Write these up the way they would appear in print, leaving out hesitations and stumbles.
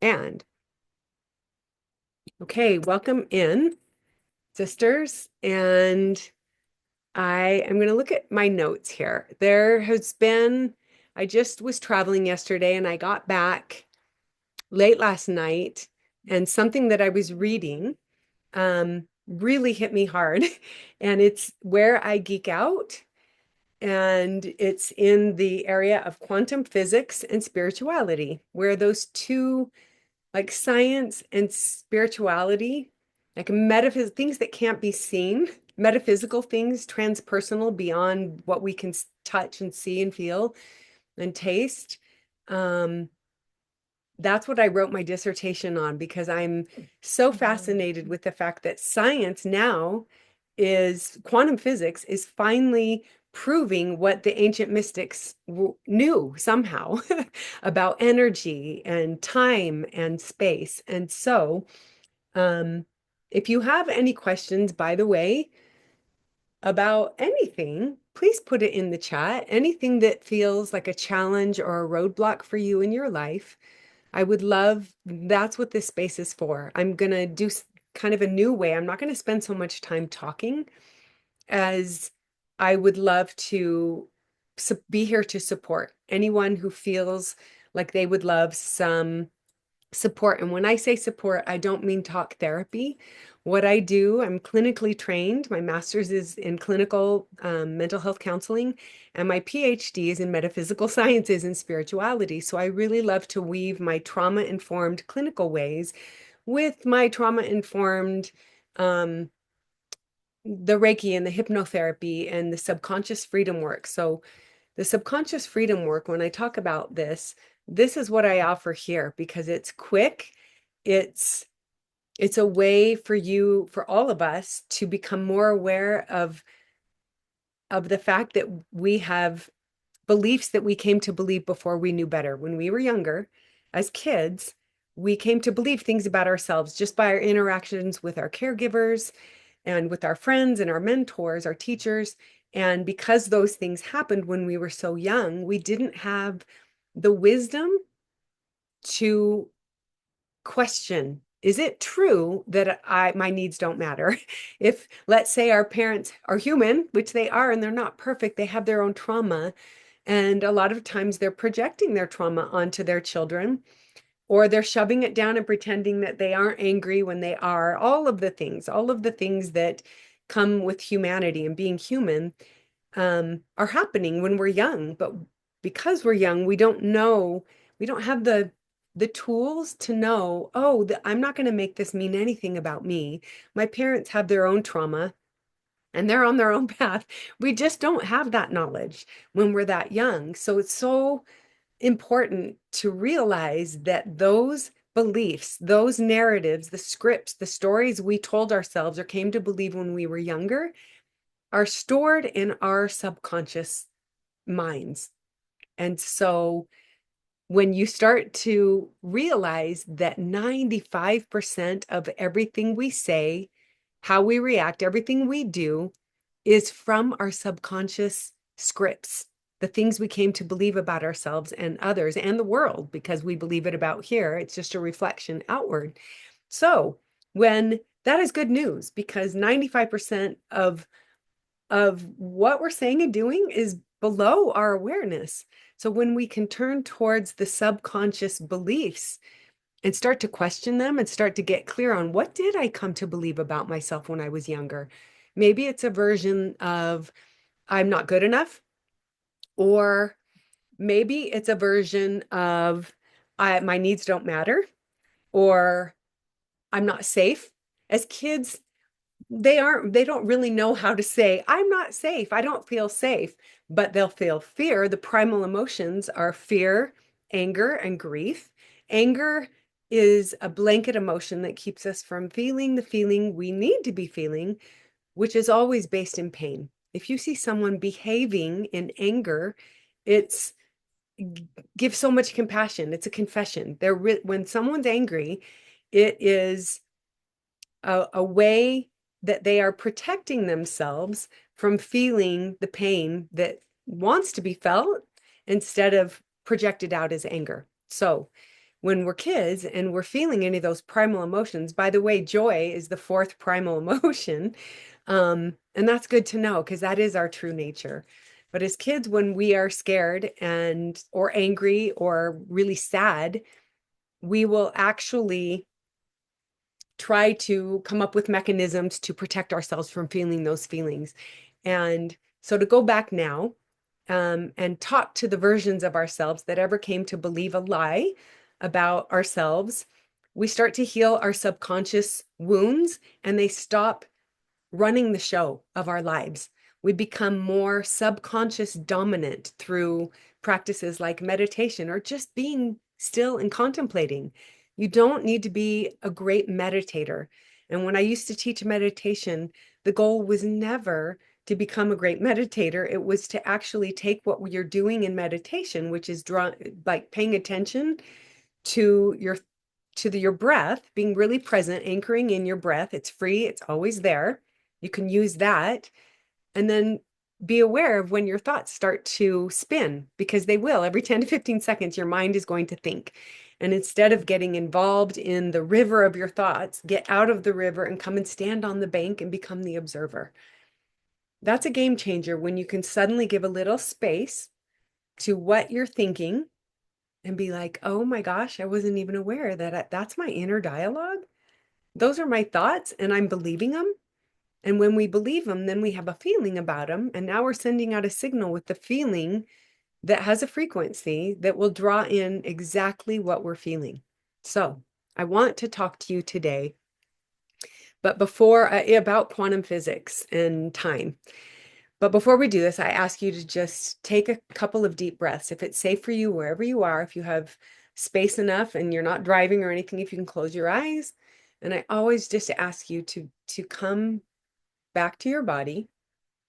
And okay, welcome in, sisters. And I am going to look at my notes here. I just was traveling yesterday and I got back late last night, and something that I was reading really hit me hard. And it's where I geek out. And it's in the area of quantum physics and spirituality, where those two, like science and spirituality, like things that can't be seen, metaphysical things, transpersonal beyond what we can touch and see and feel and taste. Um, that's what I wrote my dissertation on, because I'm so fascinated with the fact that science now is quantum physics is finally proving what the ancient mystics knew somehow about energy and time and space. And so, um, if you have any questions, by the way, about anything, please put it in the chat. Anything that feels like a challenge or a roadblock for you in your life, I would love, that's what this space is for. I'm going to do kind of a new way. I'm not going to spend so much time talking, as I would love to be here to support anyone who feels like they would love some support. And when I say support, I don't mean talk therapy. What I do, I'm clinically trained. My master's is in clinical mental health counseling, and my PhD is in metaphysical sciences and spirituality. So I really love to weave my trauma-informed clinical ways with my trauma-informed the Reiki and the hypnotherapy and the subconscious freedom work. So the subconscious freedom work, when I talk about this, this is what I offer here, because it's quick. It's it's a way for you, for all of us, to become more aware of the fact that we have beliefs that we came to believe before we knew better. When we were younger, as kids, we came to believe things about ourselves just by our interactions with our caregivers and with our friends and our mentors, our teachers. And because those things happened when we were so young, we didn't have the wisdom to question, is it true that my needs don't matter? If, let's say, our parents are human, which they are, and they're not perfect, they have their own trauma. And a lot of times they're projecting their trauma onto their children, or they're shoving it down and pretending that they aren't angry when they are. All of the things that come with humanity and being human are happening when we're young. But because we're young, we don't know, we don't have the tools to know, oh, I'm not going to make this mean anything about me. My parents have their own trauma and they're on their own path. We just don't have that knowledge when we're that young. So it's so important to realize that those beliefs, those narratives, the scripts, the stories we told ourselves or came to believe when we were younger are stored in our subconscious minds. And so when you start to realize that 95% of everything we say, how we react, everything we do is from our subconscious scripts, the things we came to believe about ourselves and others and the world, because we believe it about here. It's just a reflection outward. So when that is good news, because 95% of what we're saying and doing is below our awareness. So when we can turn towards the subconscious beliefs and start to question them and start to get clear on, what did I come to believe about myself when I was younger? Maybe it's a version of I'm not good enough, or maybe it's a version of my needs don't matter, or I'm not safe. As kids, they don't really know how to say, I'm not safe, I don't feel safe, but they'll feel fear. The primal emotions are fear, anger, and grief. Anger is a blanket emotion that keeps us from feeling the feeling we need to be feeling, which is always based in pain. If you see someone behaving in anger, it's give so much compassion. It's a confession. When someone's angry, it is a way that they are protecting themselves from feeling the pain that wants to be felt instead of projected out as anger. So when we're kids and we're feeling any of those primal emotions. By the way, joy is the fourth primal emotion. And that's good to know because that is our true nature. But as kids, when we are scared and or angry or really sad, we will actually try to come up with mechanisms to protect ourselves from feeling those feelings. And so to go back now, and talk to the versions of ourselves that ever came to believe a lie about ourselves, we start to heal our subconscious wounds and they stop running the show of our lives. We become more subconscious dominant through practices like meditation or just being still and contemplating. You don't need to be a great meditator. And when I used to teach meditation, the goal was never to become a great meditator. It was to actually take what you're doing in meditation, which is like paying attention to your breath, being really present, anchoring in your breath. It's free, it's always there. You can use that. And then be aware of when your thoughts start to spin, because they will. Every 10 to 15 seconds, your mind is going to think. And instead of getting involved in the river of your thoughts, get out of the river and come and stand on the bank and become the observer. That's a game changer when you can suddenly give a little space to what you're thinking and be like, oh my gosh, I wasn't even aware that that's my inner dialogue. Those are my thoughts and I'm believing them. And when we believe them, then we have a feeling about them. And now we're sending out a signal with the feeling that has a frequency that will draw in exactly what we're feeling. So I want to talk to you today, but before about quantum physics and time. But before we do this, I ask you to just take a couple of deep breaths. If it's safe for you, wherever you are, if you have space enough and you're not driving or anything, if you can close your eyes. And I always just ask you to come back to your body,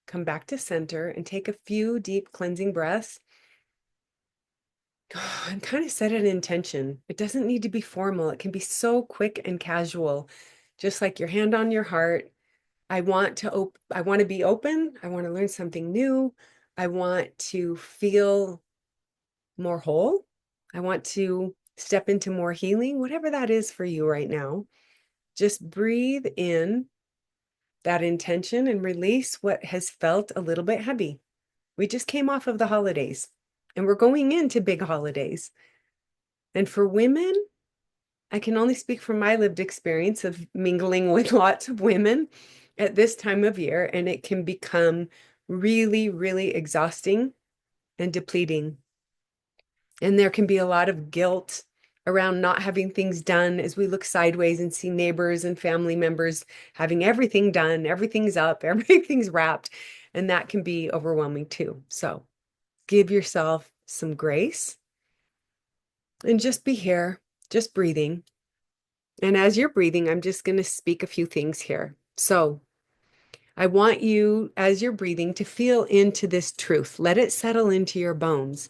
come back to center, and take a few deep cleansing breaths. And kind of set an intention. It doesn't need to be formal. It can be so quick and casual, just like your hand on your heart. I want to be open. I want to learn something new. I want to feel more whole. I want to step into more healing, whatever that is for you right now. Just breathe in that intention and release what has felt a little bit heavy. We just came off of the holidays and we're going into big holidays. And for women, I can only speak from my lived experience of mingling with lots of women at this time of year, and it can become really, really exhausting and depleting. And there can be a lot of guilt around not having things done as we look sideways and see neighbors and family members having everything done, everything's up, everything's wrapped, and that can be overwhelming too. So give yourself some grace and just be here, just breathing. And as you're breathing, I'm just going to speak a few things here. So I want you, as you're breathing, to feel into this truth. Let it settle into your bones.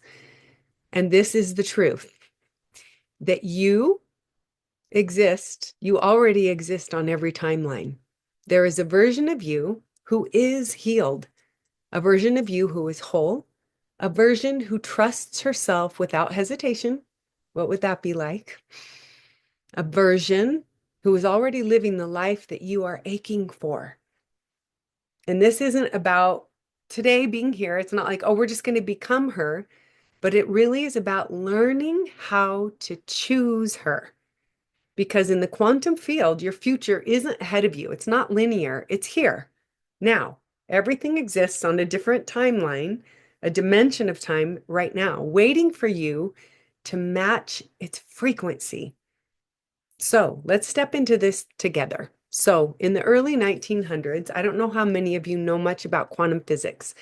And this is the truth that you exist, you already exist on every timeline. There is a version of you who is healed, a version of you who is whole, a version who trusts herself without hesitation. What would that be like? A version who is already living the life that you are aching for. And this isn't about today being here. It's not like, oh, we're just going to become her, but it really is about learning how to choose her. Because in the quantum field, your future isn't ahead of you. It's not linear. It's here. Now, everything exists on a different timeline, a dimension of time right now, waiting for you to match its frequency. So let's step into this together. So in the early 1900s, I don't know how many of you know much about quantum physics.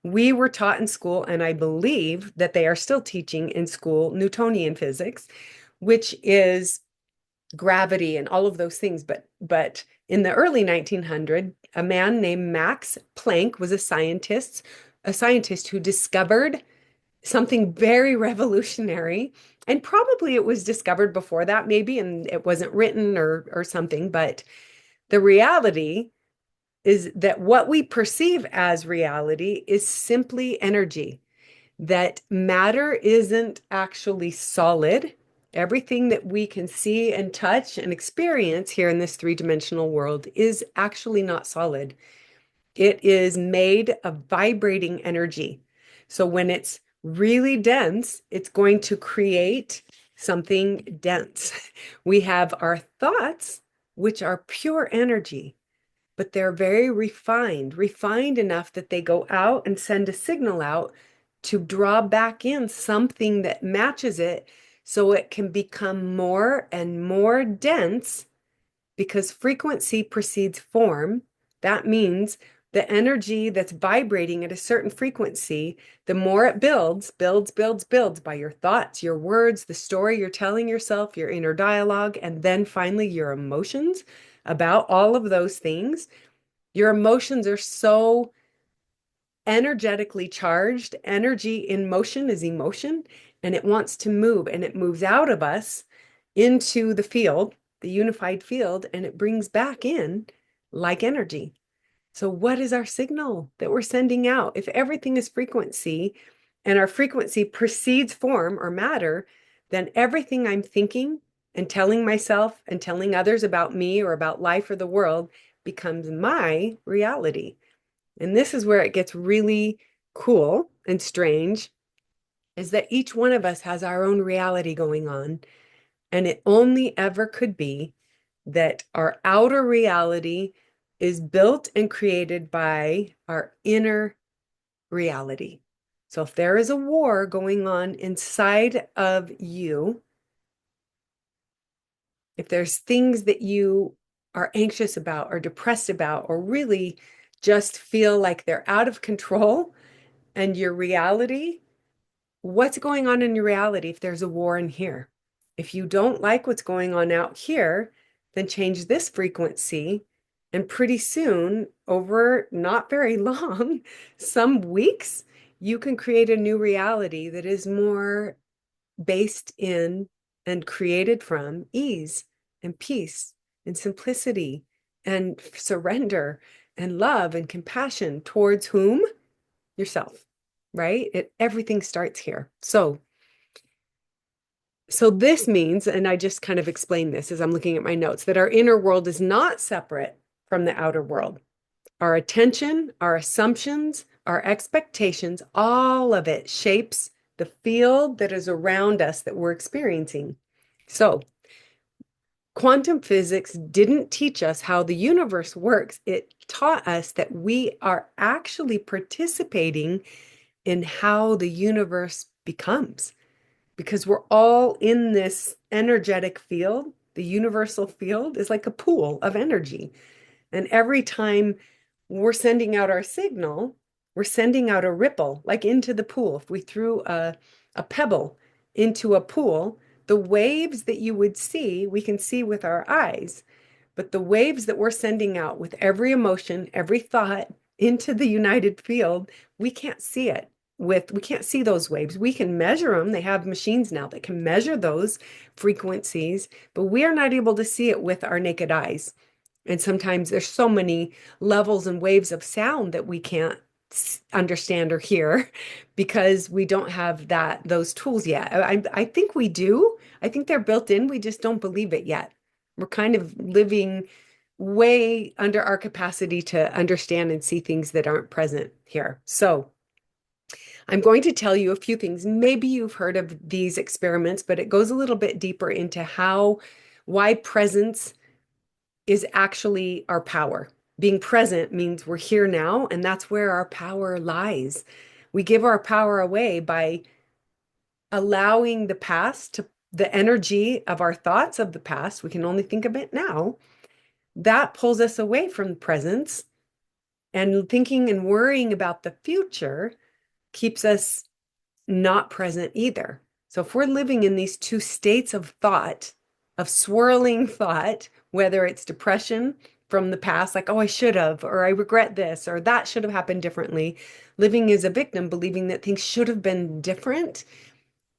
We were taught in school, and I believe that they are still teaching in school, Newtonian physics, which is gravity and all of those things. But in the early 1900s, a man named Max Planck was a scientist who discovered something very revolutionary. And probably it was discovered before that, maybe, and it wasn't written or something. But the reality is that what we perceive as reality is simply energy, that matter isn't actually solid. Everything that we can see and touch and experience here in this three-dimensional world is actually not solid. It is made of vibrating energy. So when it's really dense, it's going to create something dense. We have our thoughts, which are pure energy, but they're very refined enough that they go out and send a signal out to draw back in something that matches it so it can become more and more dense because frequency precedes form. That means the energy that's vibrating at a certain frequency, the more it builds by your thoughts, your words, the story you're telling yourself, your inner dialogue, and then finally your emotions about all of those things. Your emotions are so energetically charged. Energy in motion is emotion, and it wants to move, and it moves out of us into the field, the unified field, and it brings back in like energy. So, what is our signal that we're sending out? If everything is frequency and our frequency precedes form or matter, then everything I'm thinking and telling myself and telling others about me or about life or the world becomes my reality. And this is where it gets really cool and strange, is that each one of us has our own reality going on. And it only ever could be that our outer reality is built and created by our inner reality. So if there is a war going on inside of you, if there's things that you are anxious about or depressed about, or really just feel like they're out of control, and your reality, what's going on in your reality if there's a war in here? If you don't like what's going on out here, then change this frequency. And pretty soon, over not very long, some weeks, you can create a new reality that is more based in and created from ease and peace and simplicity and surrender and love and compassion towards whom? Yourself, right? Everything starts here. So this means, and I just kind of explained this as I'm looking at my notes, that our inner world is not separate from the outer world. Our attention, our assumptions, our expectations, all of it shapes the field that is around us that we're experiencing. So quantum physics didn't teach us how the universe works. It taught us that we are actually participating in how the universe becomes, because we're all in this energetic field. The universal field is like a pool of energy. And every time we're sending out our signal, we're sending out a ripple, like into the pool. If we threw a pebble into a pool, the waves that you would see, we can see with our eyes. But the waves that we're sending out with every emotion, every thought into the united field, we can't see it. We can't see those waves. We can measure them. They have machines now that can measure those frequencies, but we are not able to see it with our naked eyes. And sometimes there's so many levels and waves of sound that we can't understand or hear because we don't have those tools yet. I think we do. I think they're built in. We just don't believe it yet. We're kind of living way under our capacity to understand and see things that aren't present here. So I'm going to tell you a few things. Maybe you've heard of these experiments, but it goes a little bit deeper into why presence is actually our power. Being present means we're here now, and that's where our power lies. We give our power away by allowing the past to the energy of our thoughts of the past. We can only think of it now. That pulls us away from presence, and thinking and worrying about the future keeps us not present either. So if we're living in these two states of thought, of swirling thought, whether it's depression from the past, like, oh, I should have, or I regret this, or that should have happened differently, living as a victim, believing that things should have been different,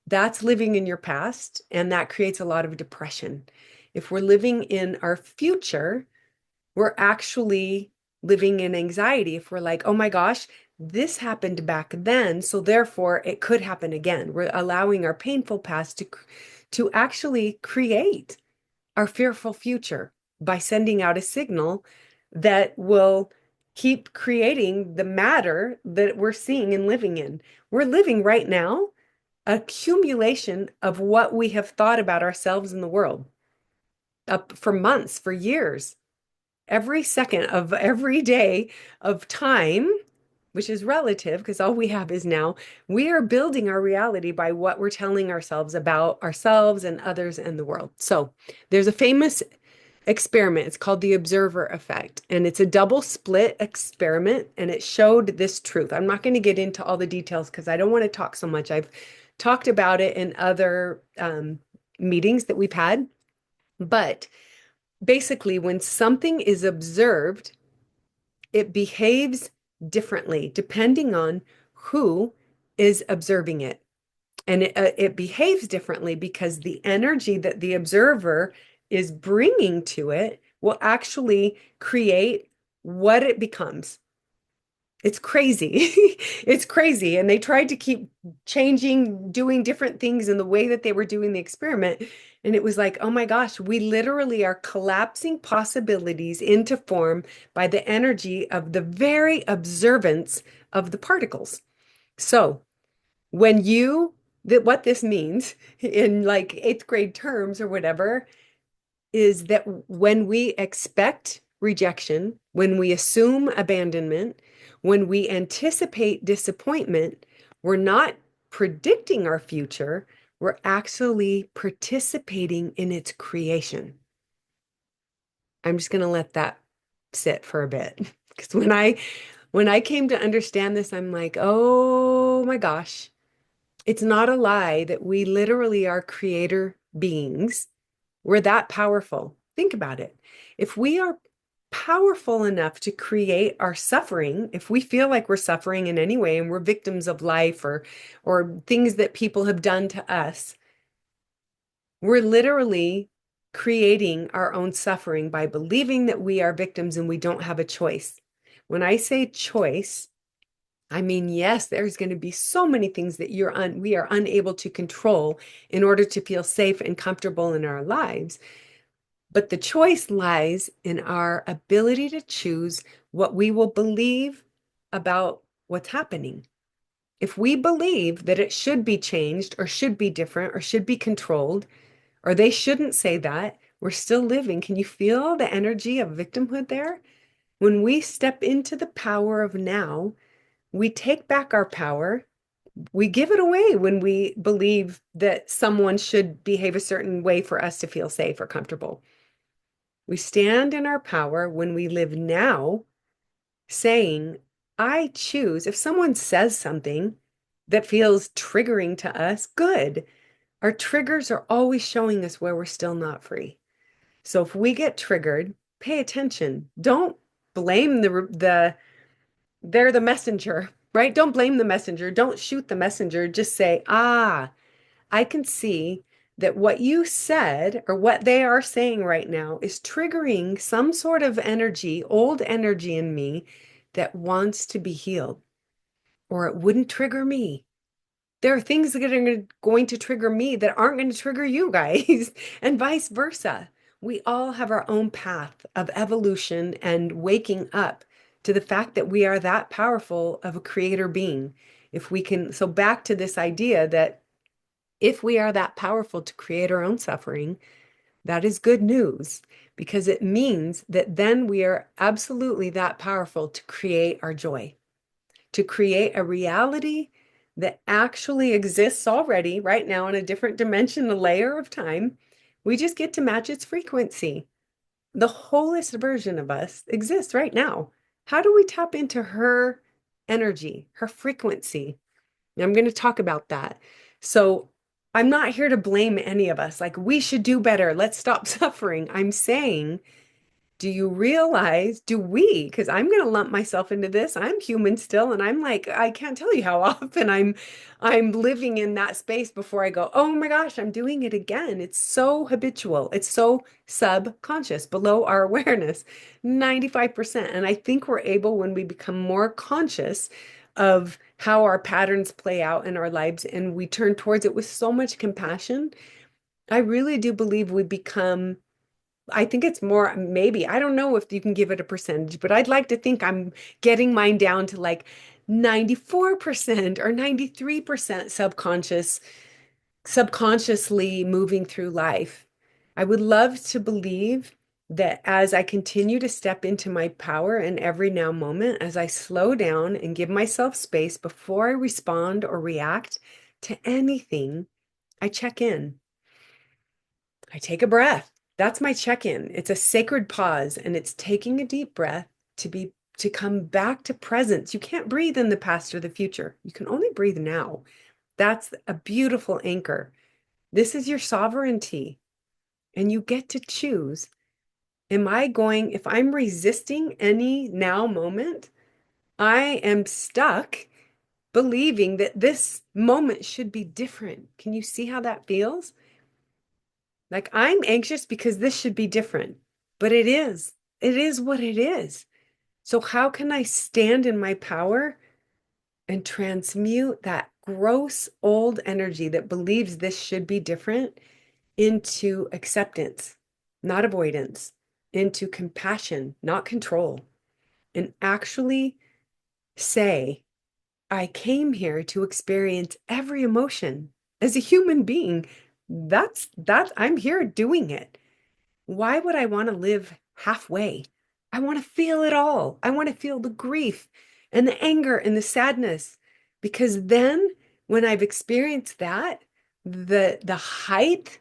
that's living in your past, and that creates a lot of depression. If we're living in our future, we're actually living in anxiety. If we're like, oh my gosh, this happened back then, so therefore it could happen again. We're allowing our painful past to actually create our fearful future by sending out a signal that will keep creating the matter that we're seeing and living in. We're living right now accumulation of what we have thought about ourselves in the world up for months, for years. Every second of every day of time, which is relative because all we have is now, we are building our reality by what we're telling ourselves about ourselves and others and the world. So there's a famous experiment. It's called the observer effect, and it's a double split experiment, and it showed this truth. I'm not going to get into all the details because I don't want to talk so much. I've talked about it in other meetings that we've had, but basically, when something is observed, it behaves differently depending on who is observing it. And it behaves differently because the energy that the observer is bringing to it will actually create what it becomes. It's crazy. It's crazy. And they tried to keep changing, doing different things in the way that they were doing the experiment. And it was like, oh my gosh, we literally are collapsing possibilities into form by the energy of the very observance of the particles. So when you, that what this means in like eighth grade terms or whatever, is that when we expect rejection, when we assume abandonment, when we anticipate disappointment, we're not predicting our future, we're actually participating in its creation. I'm just going to let that sit for a bit because when I came to understand this, I'm like, "Oh my gosh, it's not a lie that we literally are creator beings. We're that powerful. Think about it. If we are powerful enough to create our suffering, if we feel like we're suffering in any way and we're victims of life or things that people have done to us, we're literally creating our own suffering by believing that we are victims and we don't have a choice. When I say choice, I mean, yes, there's going to be so many things that we are unable to control in order to feel safe and comfortable in our lives. But the choice lies in our ability to choose what we will believe about what's happening. If we believe that it should be changed or should be different or should be controlled, or they shouldn't say that, we're still living. Can you feel the energy of victimhood there? When we step into the power of now, we take back our power. We give it away when we believe that someone should behave a certain way for us to feel safe or comfortable. We stand in our power when we live now, saying, I choose. If someone says something that feels triggering to us, good. Our triggers are always showing us where we're still not free. So if we get triggered, pay attention. Don't blame they're the messenger, right? Don't blame the messenger. Don't shoot the messenger. Just say, I can see that what you said or what they are saying right now is triggering some sort of energy, old energy in me that wants to be healed, or it wouldn't trigger me. There are things that are going to trigger me that aren't going to trigger you guys, and vice versa. We all have our own path of evolution and waking up to the fact that we are that powerful of a creator being. If we can, so back to this idea that if we are that powerful to create our own suffering, that is good news because it means that then we are absolutely that powerful to create our joy, to create a reality that actually exists already right now in a different dimension, a layer of time. We just get to match its frequency. The wholest version of us exists right now. How do we tap into her energy, her frequency? I'm going to talk about that. So I'm not here to blame any of us. Like, we should do better. Let's stop suffering. I'm saying, do you realize, do we, because I'm going to lump myself into this. I'm human still. And I'm like, I can't tell you how often I'm living in that space before I go, oh my gosh, I'm doing it again. It's so habitual. It's so subconscious, below our awareness, 95%. And I think we're able, when we become more conscious of how our patterns play out in our lives and we turn towards it with so much compassion, I really do believe we become, I think it's more, maybe, I don't know if you can give it a percentage, but I'd like to think I'm getting mine down to like 94% or 93% subconsciously moving through life. I would love to believe that as I continue to step into my power in every now moment, as I slow down and give myself space before I respond or react to anything, I check in. I take a breath. That's my check-in. It's a sacred pause, and it's taking a deep breath to come back to presence. You can't breathe in the past or the future. You can only breathe now. That's a beautiful anchor. This is your sovereignty, and you get to choose. If I'm resisting any now moment, I am stuck believing that this moment should be different. Can you see how that feels? Like I'm anxious because this should be different, but it is. It is what it is. So how can I stand in my power and transmute that gross old energy that believes this should be different into acceptance, not avoidance, into compassion, not control, and actually say, I came here to experience every emotion as a human being. That I'm here doing it. Why would I want to live halfway? I want to feel it all. I want to feel the grief and the anger and the sadness. Because then when I've experienced that, the height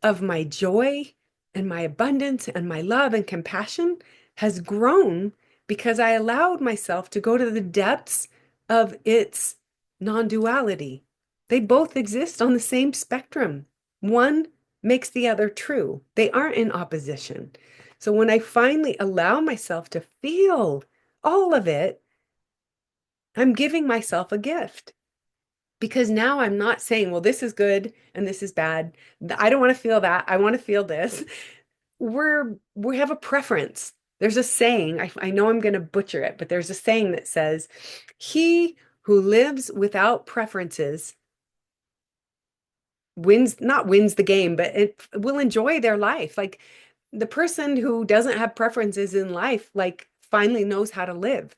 of my joy and my abundance and my love and compassion has grown because I allowed myself to go to the depths of its non-duality. They both exist on the same spectrum. One makes the other true. They aren't in opposition. So when I finally allow myself to feel all of it, I'm giving myself a gift because now I'm not saying, well, this is good and this is bad. I don't want to feel that. I want to feel this. We have a preference. There's a saying, I know I'm going to butcher it, but there's a saying that says, he who lives without preferences not wins the game, but it will enjoy their life. Like the person who doesn't have preferences in life, like finally knows how to live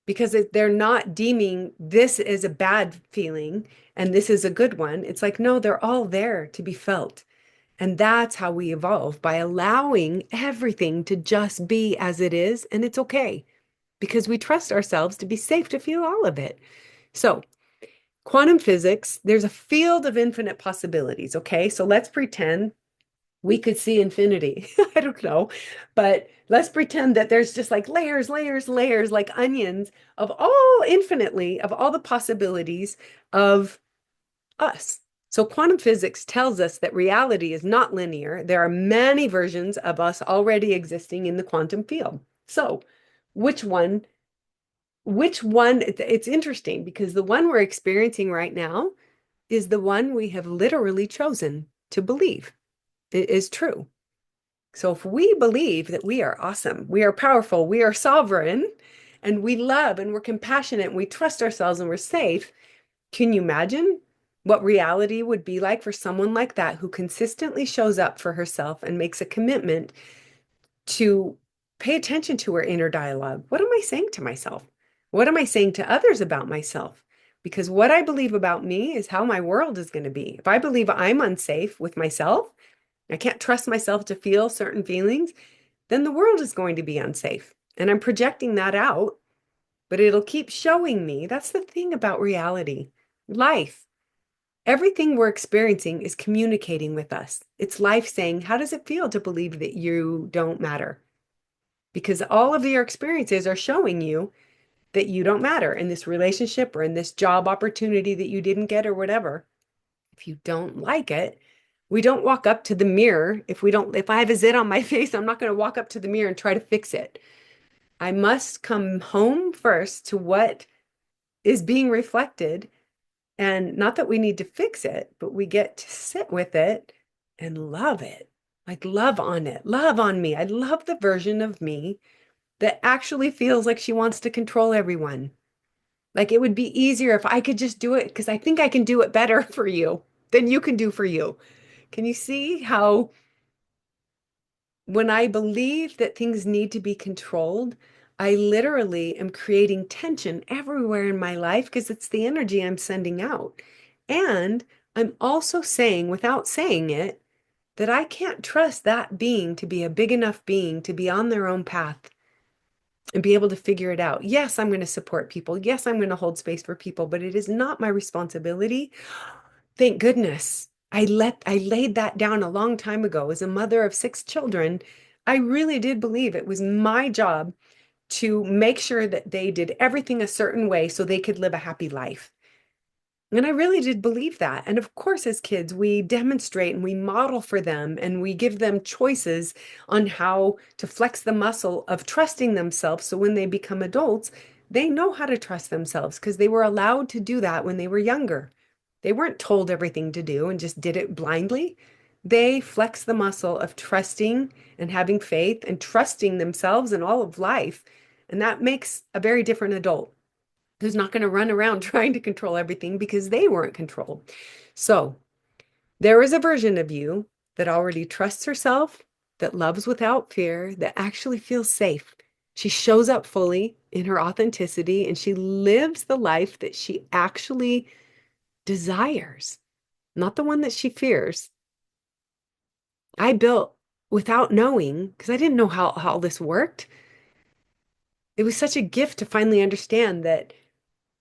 because they're not deeming this as a bad feeling and this is a good one. It's like, no, they're all there to be felt. And that's how we evolve by allowing everything to just be as it is. And it's okay because we trust ourselves to be safe to feel all of it. So, quantum physics, there's a field of infinite possibilities. Okay. So let's pretend we could see infinity. I don't know, but let's pretend that there's just like layers, layers, layers, like onions of all the possibilities of us. So quantum physics tells us that reality is not linear. There are many versions of us already existing in the quantum field. So which one, it's interesting because the one we're experiencing right now is the one we have literally chosen to believe it is true. So if we believe that we are awesome, we are powerful, we are sovereign, and we love and we're compassionate and we trust ourselves and we're safe, can you imagine what reality would be like for someone like that who consistently shows up for herself and makes a commitment to pay attention to her inner dialogue? What am I saying to myself? What am I saying to others about myself? Because what I believe about me is how my world is going to be. If I believe I'm unsafe with myself, I can't trust myself to feel certain feelings, then the world is going to be unsafe. And I'm projecting that out, but it'll keep showing me. That's the thing about reality. Life, everything we're experiencing is communicating with us. It's life saying, how does it feel to believe that you don't matter? Because all of your experiences are showing you that you don't matter in this relationship or in this job opportunity that you didn't get or whatever. If you don't like it, we don't walk up to the mirror. If I have a zit on my face, I'm not going to walk up to the mirror and try to fix it. I must come home first to what is being reflected. And not that we need to fix it, but we get to sit with it and love it. Like love on it, love on me. I love the version of me that actually feels like she wants to control everyone. Like it would be easier if I could just do it because I think I can do it better for you than you can do for you. Can you see how when I believe that things need to be controlled, I literally am creating tension everywhere in my life because it's the energy I'm sending out. And I'm also saying, without saying it, that I can't trust that being to be a big enough being to be on their own path and be able to figure it out. Yes, I'm going to support people. Yes, I'm going to hold space for people, but it is not my responsibility. Thank goodness. I laid that down a long time ago. As a mother of six children, I really did believe it was my job to make sure that they did everything a certain way so they could live a happy life. And I really did believe that. And of course, as kids, we demonstrate and we model for them and we give them choices on how to flex the muscle of trusting themselves. So when they become adults, they know how to trust themselves because they were allowed to do that when they were younger. They weren't told everything to do and just did it blindly. They flex the muscle of trusting and having faith and trusting themselves and all of life. And that makes a very different adult who's not going to run around trying to control everything because they weren't controlled. So there is a version of you that already trusts herself, that loves without fear, that actually feels safe. She shows up fully in her authenticity and she lives the life that she actually desires, not the one that she fears. I built without knowing because I didn't know how all this worked. It was such a gift to finally understand that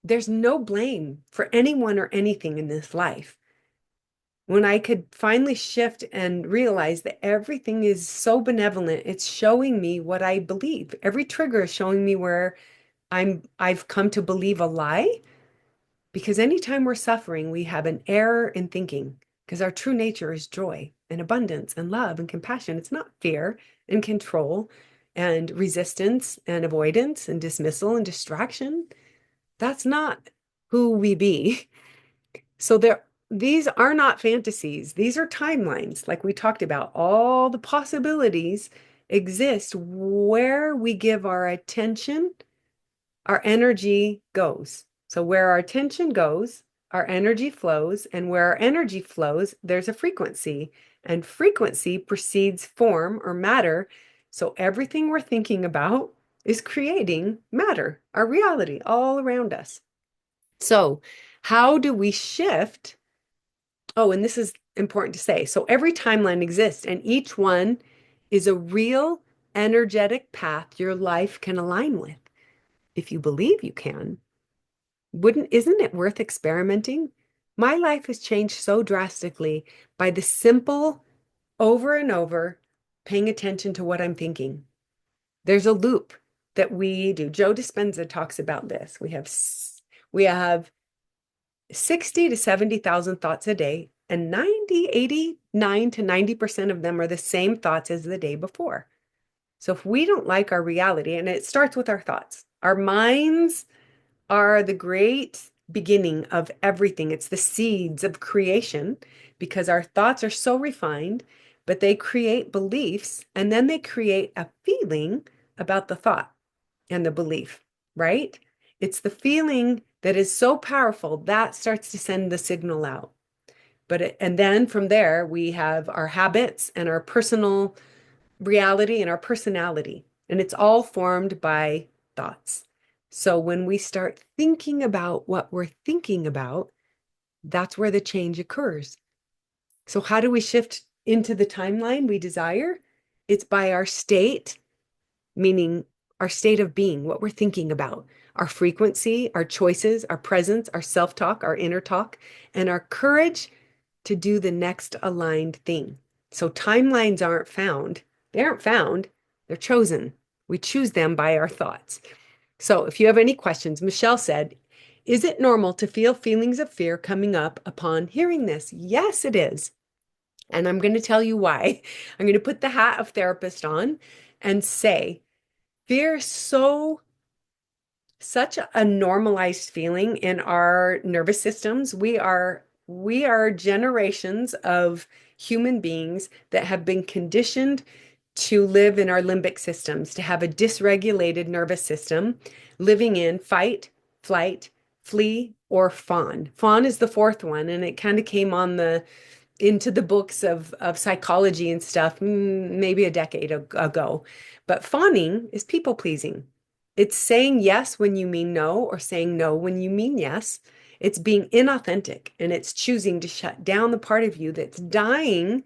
there's no blame for anyone or anything in this life. When I could finally shift and realize that everything is so benevolent, it's showing me what I believe. Every trigger is showing me where I've come to believe a lie. Because anytime we're suffering, we have an error in thinking. Because our true nature is joy and abundance and love and compassion. It's not fear and control and resistance and avoidance and dismissal and distraction. That's not who we be. So these are not fantasies. These are timelines, like we talked about. All the possibilities exist where we give our attention, our energy goes. So where our attention goes, our energy flows, and where our energy flows, there's a frequency, and frequency precedes form or matter. So everything we're thinking about is creating matter, our reality all around us. So, how do we shift? Oh, and this is important to say. So, every timeline exists, and each one is a real energetic path your life can align with. If you believe you can, isn't it worth experimenting? My life has changed so drastically by the simple over and over paying attention to what I'm thinking. There's a loop that we do. Joe Dispenza talks about this. We have 60 to 70,000 thoughts a day, and 89 to 90% of them are the same thoughts as the day before. So if we don't like our reality, and it starts with our thoughts, our minds are the great beginning of everything. It's the seeds of creation because our thoughts are so refined, but they create beliefs and then they create a feeling about the thought and the belief, right? It's the feeling that is so powerful that starts to send the signal out. And then from there, we have our habits and our personal reality and our personality. And it's all formed by thoughts. So when we start thinking about what we're thinking about, that's where the change occurs. So, how do we shift into the timeline we desire? It's by our state, meaning our state of being, what we're thinking about, our frequency, our choices, our presence, our self talk, our inner talk, and our courage to do the next aligned thing. So timelines aren't found. They aren't found, they're chosen. We choose them by our thoughts. So if you have any questions, Michelle said, is it normal to feel feelings of fear coming up upon hearing this? Yes, it is. And I'm going to tell you why. I'm going to put the hat of therapist on and say, fear is such a normalized feeling in our nervous systems. We are generations of human beings that have been conditioned to live in our limbic systems, to have a dysregulated nervous system, living in fight, flight, flee, or fawn. Fawn is the fourth one, and it kind of came on the into the books of psychology and stuff, maybe a decade ago. But fawning is people pleasing. It's saying yes when you mean no, or saying no when you mean yes. It's being inauthentic, and it's choosing to shut down the part of you that's dying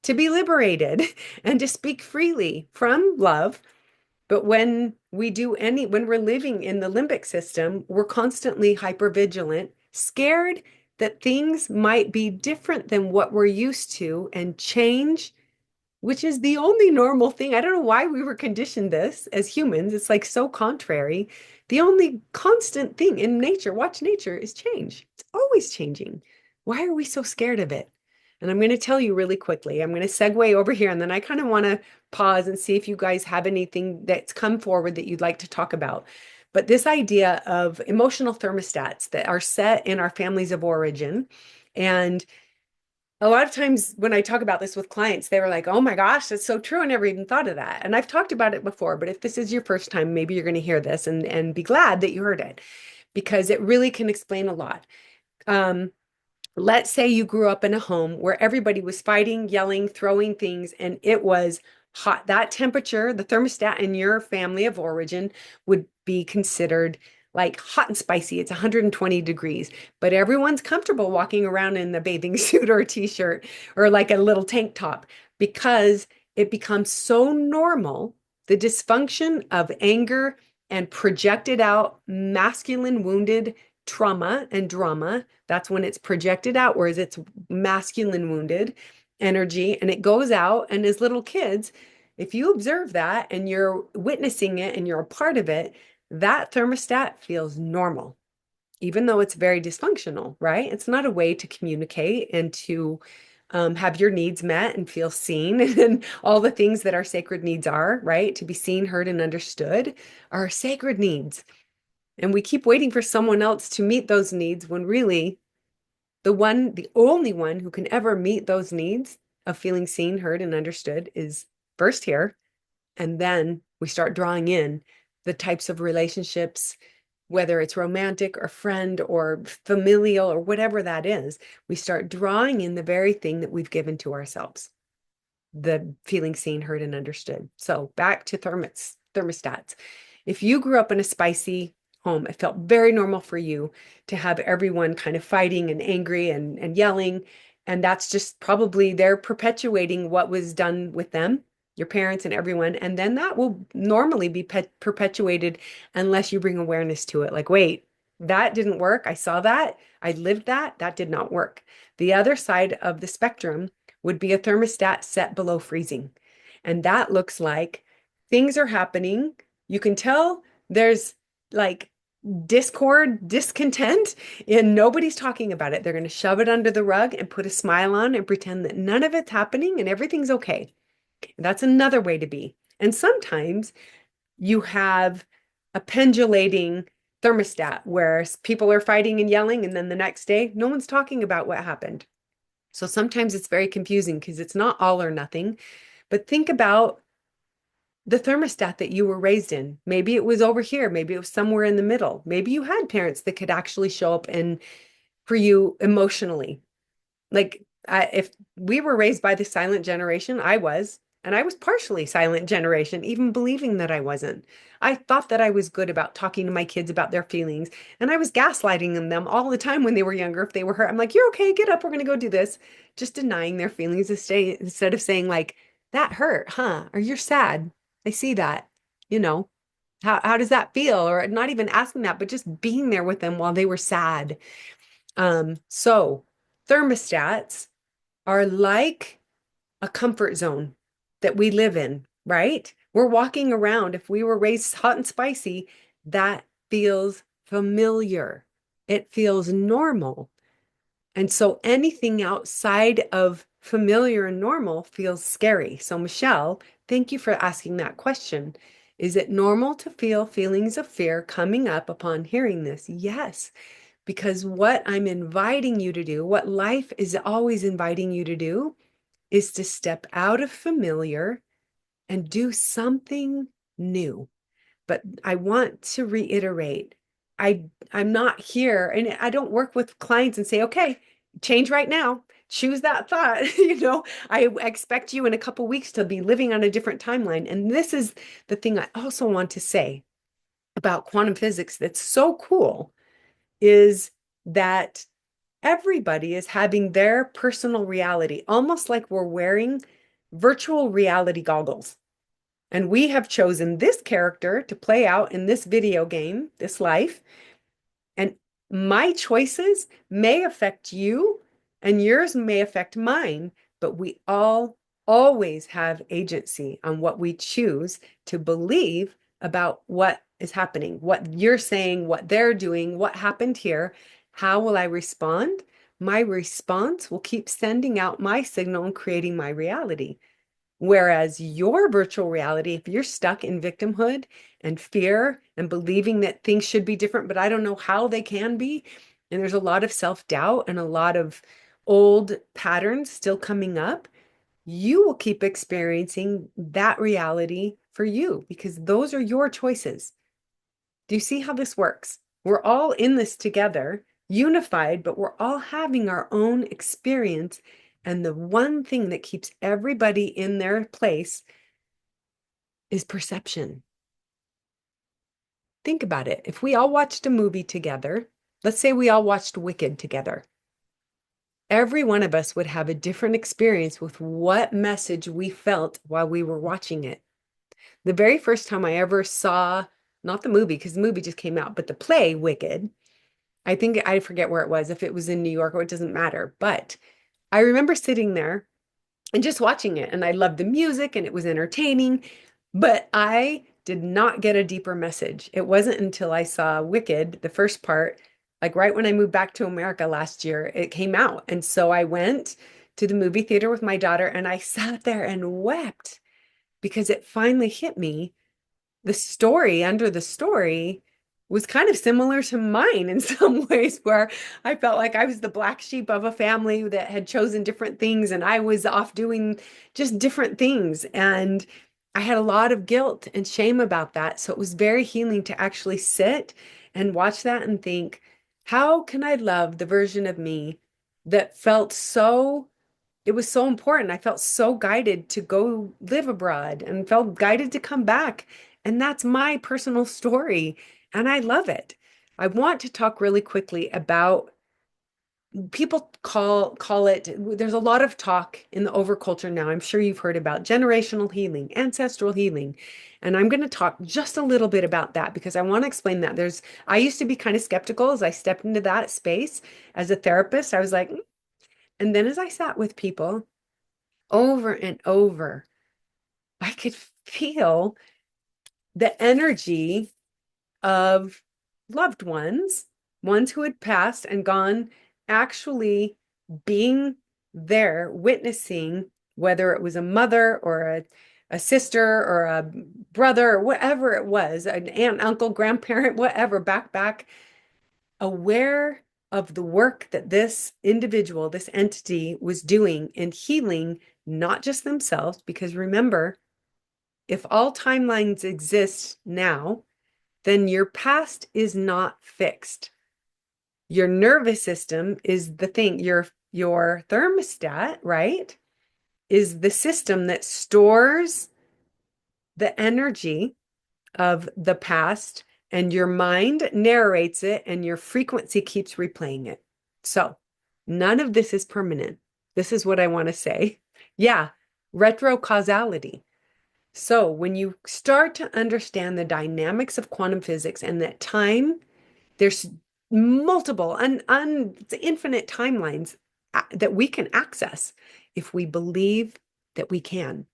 to be liberated and to speak freely from love. But when we're living in the limbic system, we're constantly hypervigilant, scared that things might be different than what we're used to and change, which is the only normal thing. I don't know why we were conditioned this as humans. It's like so contrary. The only constant thing in nature, watch nature, is change. It's always changing. Why are we so scared of it? And I'm going to tell you really quickly. I'm going to segue over here, and then I kind of want to pause and see if you guys have anything that's come forward that you'd like to talk about. But this idea of emotional thermostats that are set in our families of origin. And a lot of times when I talk about this with clients, they were like, oh my gosh, that's so true. I never even thought of that. And I've talked about it before, but if this is your first time, maybe you're going to hear this and be glad that you heard it, because it really can explain a lot. Um, let's say you grew up in a home where everybody was fighting, yelling, throwing things, and it was hot. That temperature, the thermostat in your family of origin would be considered like hot and spicy. It's 120 degrees, but everyone's comfortable walking around in a bathing suit or a t-shirt or like a little tank top, because it becomes so normal. The dysfunction of anger and projected out masculine wounded trauma and drama, that's when it's projected outwards. It's masculine wounded energy, and it goes out. And as little kids, if you observe that and you're witnessing it and you're a part of it, that thermostat feels normal, even though it's very dysfunctional, right? It's not a way to communicate and to have your needs met and feel seen and all the things that our sacred needs are, right? To be seen, heard, and understood are sacred needs. And we keep waiting for someone else to meet those needs, when really the only one who can ever meet those needs of feeling seen, heard, and understood is first here. And then we start drawing in the types of relationships, whether it's romantic or friend or familial or whatever that is. We start drawing in the very thing that we've given to ourselves, the feeling seen, heard, and understood. So back to thermostats. If you grew up in a spicy home, it felt very normal for you to have everyone kind of fighting and angry and yelling. And that's just probably they're perpetuating what was done with them, your parents and everyone. And then that will normally be perpetuated unless you bring awareness to it. Like, wait, that didn't work. I saw that. I lived that. That did not work. The other side of the spectrum would be a thermostat set below freezing. And that looks like things are happening. You can tell there's like discord, discontent, and nobody's talking about it. They're going to shove it under the rug and put a smile on and pretend that none of it's happening and everything's okay. That's another way to be. And sometimes you have a pendulating thermostat where people are fighting and yelling, and then the next day, no one's talking about what happened. So sometimes it's very confusing because it's not all or nothing. But think about the thermostat that you were raised in. Maybe it was over here. Maybe it was somewhere in the middle. Maybe you had parents that could actually show up and for you emotionally. Like if we were raised by the silent generation, I was, and I was partially silent generation, even believing that I wasn't. I thought that I was good about talking to my kids about their feelings, and I was gaslighting them all the time when they were younger. If they were hurt, I'm like, "You're okay, get up, we're gonna go do this," just denying their feelings instead of saying like, "That hurt, huh? Or you're sad. I see that." You know, how does that feel? Or not even asking that, but just being there with them while they were sad. So thermostats are like a comfort zone that we live in, right? We're walking around. If we were raised hot and spicy, that feels familiar. It feels normal. And so anything outside of familiar and normal feels scary. So, Michelle, thank you for asking that question. Is it normal to feel feelings of fear coming up upon hearing this? Yes, because what I'm inviting you to do, what life is always inviting you to do, is to step out of familiar and do something new. But I want to reiterate, I'm not here, and I don't work with clients and say, okay, change right now. choose that thought. You know, I expect you in a couple weeks to be living on a different timeline. And this is the thing I also want to say about quantum physics that's so cool is that everybody is having their personal reality, almost like we're wearing virtual reality goggles. And we have chosen this character to play out in this video game, this life. And my choices may affect you, and yours may affect mine, but we all always have agency on what we choose to believe about what is happening, what you're saying, what they're doing, what happened here. How will I respond? My response will keep sending out my signal and creating my reality. Whereas your virtual reality, if you're stuck in victimhood and fear and believing that things should be different, but I don't know how they can be, and there's a lot of self-doubt and a lot of old patterns still coming up, you will keep experiencing that reality for you because those are your choices. Do you see how this works? We're all in this together, unified, but we're all having our own experience. And the one thing that keeps everybody in their place is perception. Think about it. If we all watched a movie together, let's say we all watched Wicked together, every one of us would have a different experience with what message we felt while we were watching it. The very first time I ever saw, not the movie, because the movie just came out, but the play Wicked, I think I forget where it was, if it was in New York or it doesn't matter. But I remember sitting there and just watching it. And I loved the music and it was entertaining, but I did not get a deeper message. It wasn't until I saw Wicked, the first part, like right when I moved back to America last year, it came out. And so I went to the movie theater with my daughter and I sat there and wept because it finally hit me. The story under the story was kind of similar to mine in some ways, where I felt like I was the black sheep of a family that had chosen different things and I was off doing just different things. And I had a lot of guilt and shame about that. So it was very healing to actually sit and watch that and think, how can I love the version of me that felt so it was so important. I felt so guided to go live abroad and felt guided to come back. And that's my personal story. And I love it. I want to talk really quickly about people call it, there's a lot of talk in the overculture now. I'm sure you've heard about generational healing, ancestral healing. And I'm going to talk just a little bit about that because I want to explain that. I used to be kind of skeptical as I stepped into that space as a therapist. I was like, and then as I sat with people, over and over, I could feel the energy of loved ones, ones who had passed and gone, actually being there, witnessing, whether it was a mother or a sister or a brother or whatever it was, an aunt, uncle, grandparent, whatever, back, aware of the work that this individual, this entity was doing in healing not just themselves, because remember, if all timelines exist now, then your past is not fixed. Your nervous system is the thing, your thermostat, right? Is the system that stores the energy of the past, and your mind narrates it and your frequency keeps replaying it. So none of this is permanent. This is what I want to say. Yeah, retrocausality. So when you start to understand the dynamics of quantum physics and that time, there's multiple infinite timelines that we can access if we believe that we can.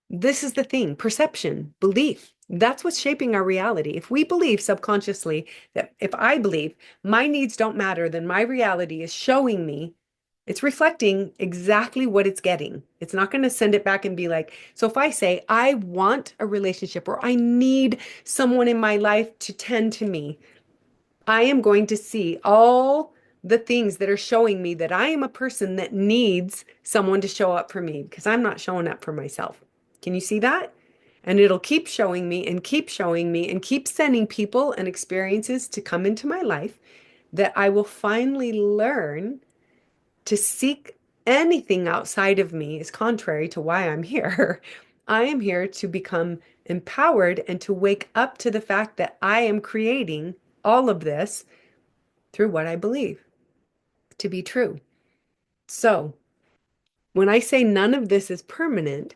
This is the thing, perception, belief. That's what's shaping our reality. If we believe subconsciously that if I believe my needs don't matter, then my reality is showing me, it's reflecting exactly what it's getting. It's not going to send it back and be like, so if I say, I want a relationship or I need someone in my life to tend to me, I am going to see all the things that are showing me that I am a person that needs someone to show up for me because I'm not showing up for myself. Can you see that? And it'll keep showing me and keep showing me and keep sending people and experiences to come into my life that I will finally learn to seek anything outside of me is contrary to why I'm here. I am here to become empowered and to wake up to the fact that I am creating all of this through what I believe to be true. So, when I say none of this is permanent,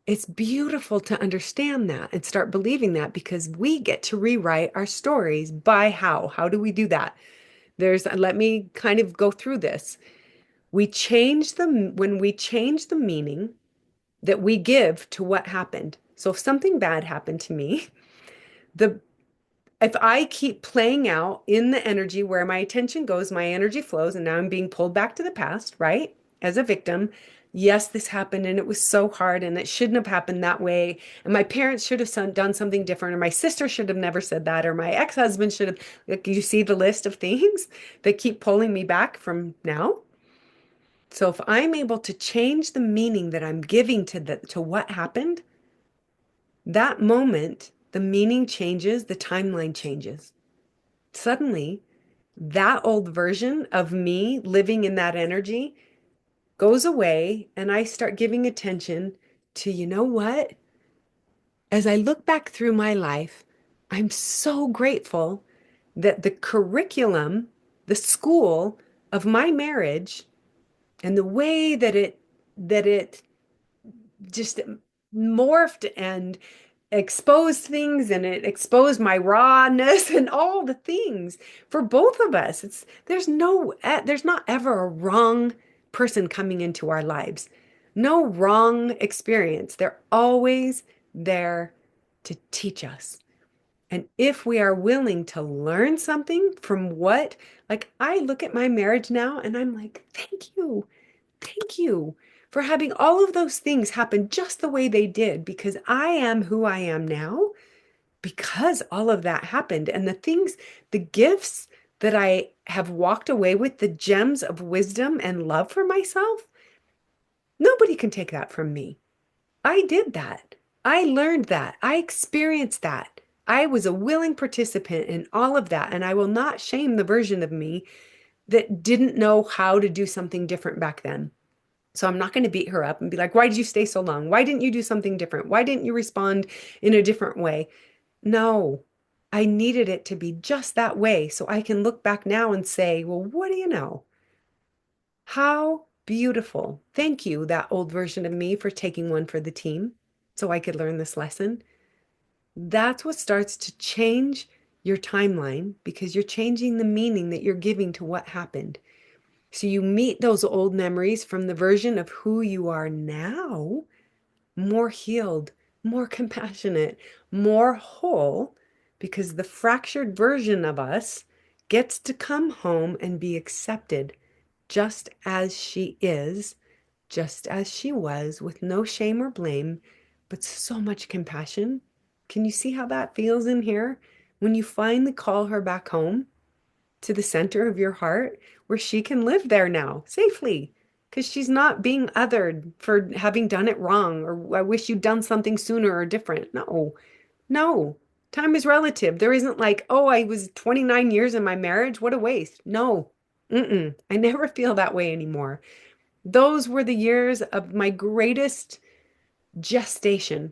it's beautiful to understand that and start believing that because we get to rewrite our stories by how? How do we do that? Let me kind of go through this. When we change the meaning that we give to what happened. So if something bad happened to me, the if I keep playing out in the energy where my attention goes, my energy flows, and now I'm being pulled back to the past, right? As a victim. Yes, this happened and it was so hard and it shouldn't have happened that way. And my parents should have done something different, or my sister should have never said that, or my ex-husband should have. Like, you see the list of things that keep pulling me back from now? So if I'm able to change the meaning that I'm giving to what happened, that moment, the meaning changes, the timeline changes. Suddenly, that old version of me living in that energy goes away, and I start giving attention to, you know what? As I look back through my life, I'm so grateful that the curriculum, the school of my marriage, and the way that it just morphed and exposed things, and it exposed my rawness and all the things for both of us. There's not ever a wrong person coming into our lives. No wrong experience. They're always there to teach us. And if we are willing to learn something from like I look at my marriage now and I'm like, thank you. Thank you for having all of those things happen just the way they did, because I am who I am now because all of that happened. And the gifts that I have walked away with, the gems of wisdom and love for myself, nobody can take that from me. I did that. I learned that. I experienced that. I was a willing participant in all of that. And I will not shame the version of me that didn't know how to do something different back then. So I'm not going to beat her up and be like, why did you stay so long? Why didn't you do something different? Why didn't you respond in a different way? No, I needed it to be just that way so I can look back now and say, well, what do you know? How beautiful. Thank you, that old version of me, for taking one for the team so I could learn this lesson. That's what starts to change your timeline, because you're changing the meaning that you're giving to what happened. So you meet those old memories from the version of who you are now, more healed, more compassionate, more whole, because the fractured version of us gets to come home and be accepted just as she is, just as she was, with no shame or blame, but so much compassion. Can you see how that feels in here when you finally call her back home to the center of your heart, where she can live there now safely? Because she's not being othered for having done it wrong, or I wish you'd done something sooner or different. No, no. Time is relative. There isn't like, oh, I was 29 years in my marriage. What a waste. No, I never feel that way anymore. Those were the years of my greatest gestation,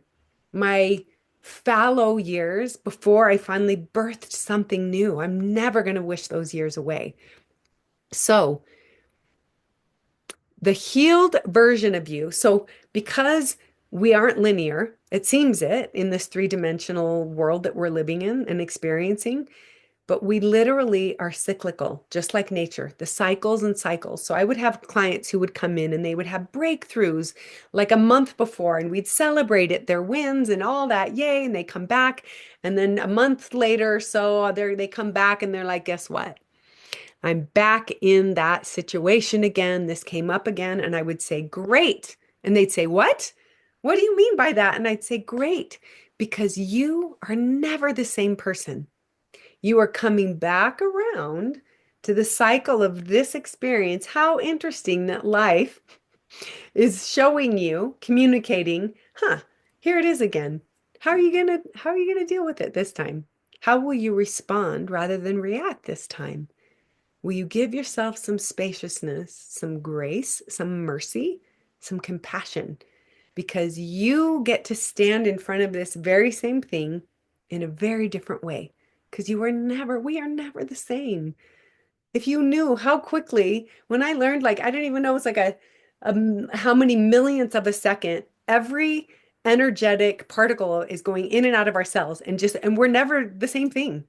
my fallow years before I finally birthed something new. I'm never going to wish those years away. So, the healed version of you. So, because we aren't linear, it seems in this three-dimensional world that we're living in and experiencing, but we literally are cyclical, just like nature, the cycles and cycles. So I would have clients who would come in and they would have breakthroughs like a month before, and we'd celebrate it, their wins and all that, yay, and they come back. And then a month later, so they come back and they're like, guess what? I'm back in that situation again. This came up again. And I would say, great. And they'd say, what? What do you mean by that? And I'd say, great, because you are never the same person. You are coming back around to the cycle of this experience. How interesting that life is showing you, communicating, here it is again. How are you gonna deal with it this time? How will you respond rather than react this time? Will you give yourself some spaciousness, some grace, some mercy, some compassion? Because you get to stand in front of this very same thing in a very different way. Because we are never the same. If you knew how quickly, when I learned, like, I didn't even know it's like how many millionths of a second every energetic particle is going in and out of our cells and we're never the same thing.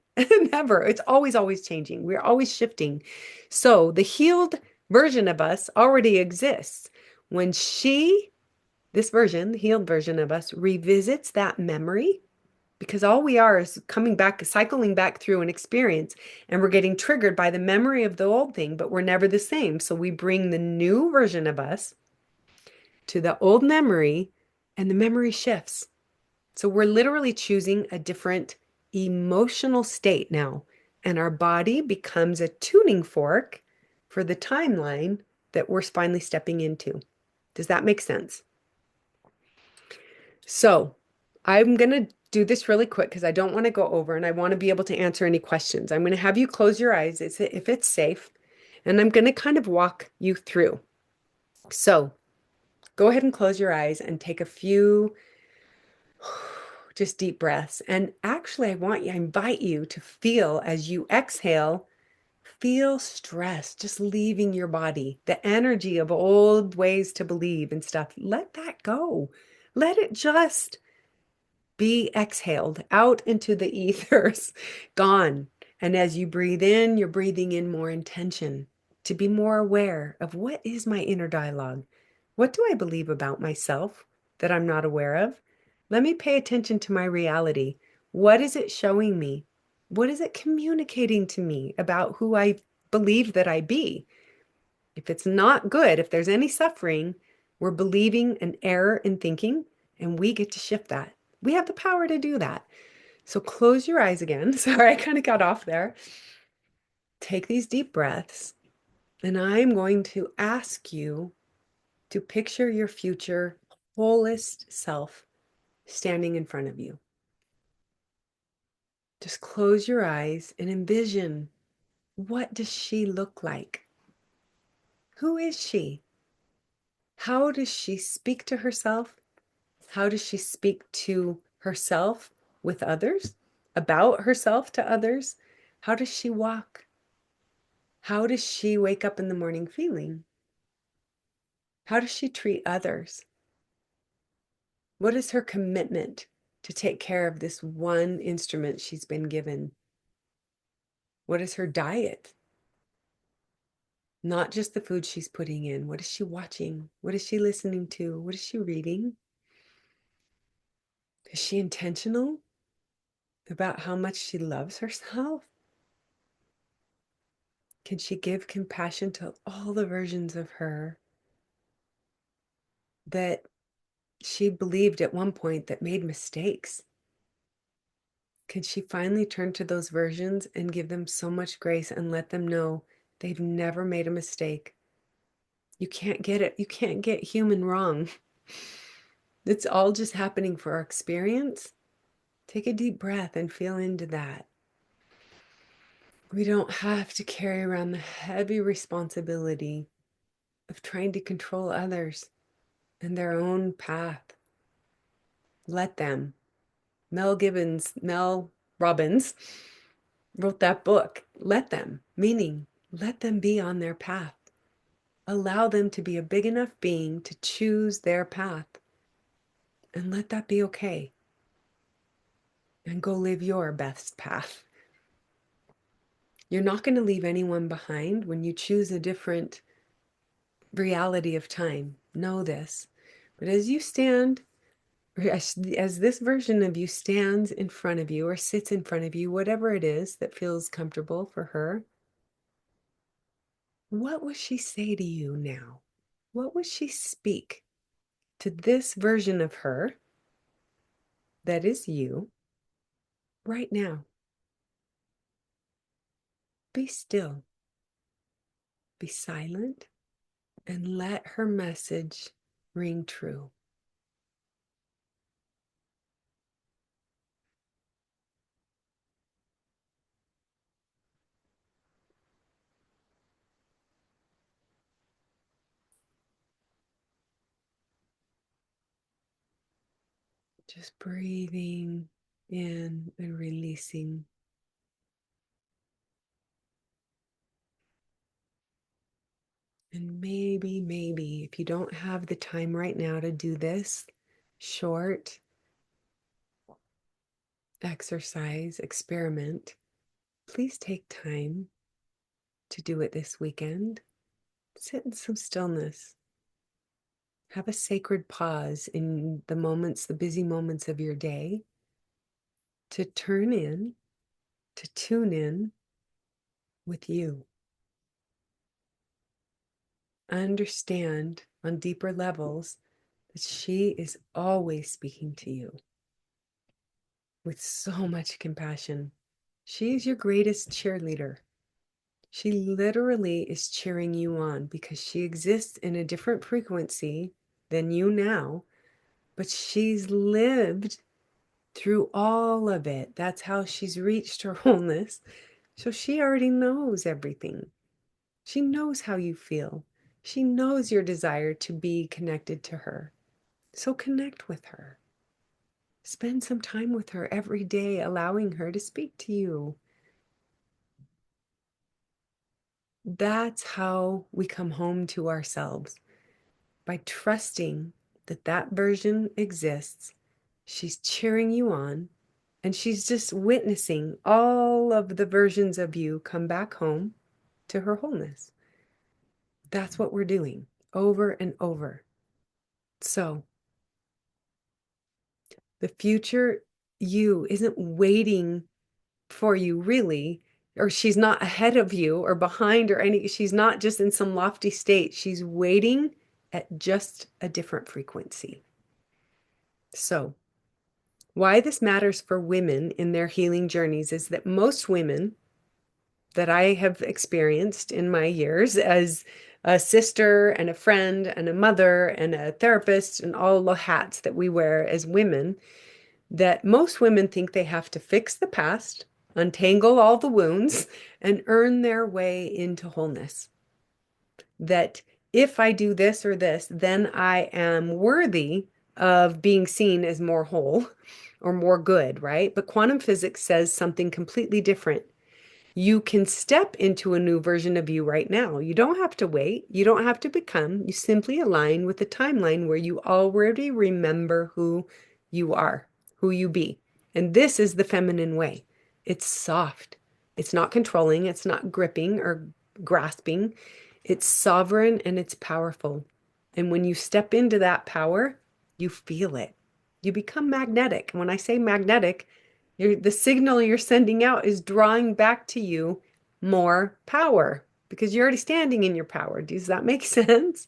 Never. It's always, always changing. We're always shifting. So the healed version of us already exists. When this version, the healed version of us, revisits that memory, because all we are is coming back, cycling back through an experience, and we're getting triggered by the memory of the old thing, but we're never the same. So we bring the new version of us to the old memory, and the memory shifts. So we're literally choosing a different emotional state now, and our body becomes a tuning fork for the timeline that we're finally stepping into. Does that make sense? So I'm going to do this really quick because I don't want to go over and I want to be able to answer any questions. I'm going to have you close your eyes if it's safe, and I'm going to kind of walk you through. So go ahead and close your eyes and take a few just deep breaths. And actually, I invite you to feel as you exhale, feel stress just leaving your body, the energy of old ways to believe and stuff. Let that go. Let it just be exhaled out into the ethers, gone. And as you breathe in, you're breathing in more intention to be more aware of what is my inner dialogue? What do I believe about myself that I'm not aware of? Let me pay attention to my reality. What is it showing me? What is it communicating to me about who I believe that I be? If it's not good, if there's any suffering, we're believing an error in thinking, and we get to shift that. We have the power to do that. So close your eyes again. Sorry, I kind of got off there. Take these deep breaths, and I'm going to ask you to picture your future wholest self standing in front of you. Just close your eyes and envision, what does she look like? Who is she? How does she speak to herself? How does she speak to herself with others? About herself to others? How does she walk? How does she wake up in the morning feeling? How does she treat others? What is her commitment to take care of this one instrument she's been given? What is her diet? Not just the food she's putting in. What is she watching? What is she listening to? What is she reading? Is she intentional about how much she loves herself? Can she give compassion to all the versions of her that she believed at one point that made mistakes? Can she finally turn to those versions and give them so much grace and let them know they've never made a mistake? You can't get it. You can't get human wrong. It's all just happening for our experience. Take a deep breath and feel into that. We don't have to carry around the heavy responsibility of trying to control others and their own path. Let them. Mel Robbins wrote that book. Let them, meaning let them be on their path. Allow them to be a big enough being to choose their path, and let that be okay. And go live your best path. You're not going to leave anyone behind when you choose a different reality of time. Know this. But as you stand, as this version of you stands in front of you or sits in front of you, whatever it is that feels comfortable for her, what will she say to you now? What will she speak to this version of her that is you right now? Be still, be silent, and let her message ring true. Just breathing in and releasing. And maybe, if you don't have the time right now to do this short exercise experiment, please take time to do it this weekend. Sit in some stillness. Have a sacred pause in the moments, the busy moments of your day, to turn in, to tune in with you. Understand on deeper levels that she is always speaking to you with so much compassion. She is your greatest cheerleader. She literally is cheering you on because she exists in a different frequency than you now, but she's lived through all of it. That's how she's reached her wholeness. So she already knows everything. She knows how you feel. She knows your desire to be connected to her. So connect with her. Spend some time with her every day, allowing her to speak to you. That's how we come home to ourselves, by trusting that that version exists. She's cheering you on, and she's just witnessing all of the versions of you come back home to her wholeness. That's what we're doing over and over. So the future you isn't waiting for you, really, or she's not ahead of you or behind or any, she's not just in some lofty state. She's waiting at just a different frequency. So, why this matters for women in their healing journeys is that most women that I have experienced in my years as a sister and a friend and a mother and a therapist and all the hats that we wear as women, that most women think they have to fix the past, untangle all the wounds, and earn their way into wholeness. That if I do this or this, then I am worthy of being seen as more whole or more good, right? But quantum physics says something completely different. You can step into a new version of you right now. You don't have to wait. You don't have to become. You simply align with the timeline where you already remember who you are, who you be. And this is the feminine way. It's soft. It's not controlling. It's not gripping or grasping. It's sovereign and it's powerful. And when you step into that power, you feel it. You become magnetic. And when I say magnetic, the signal you're sending out is drawing back to you more power because you're already standing in your power. Does that make sense?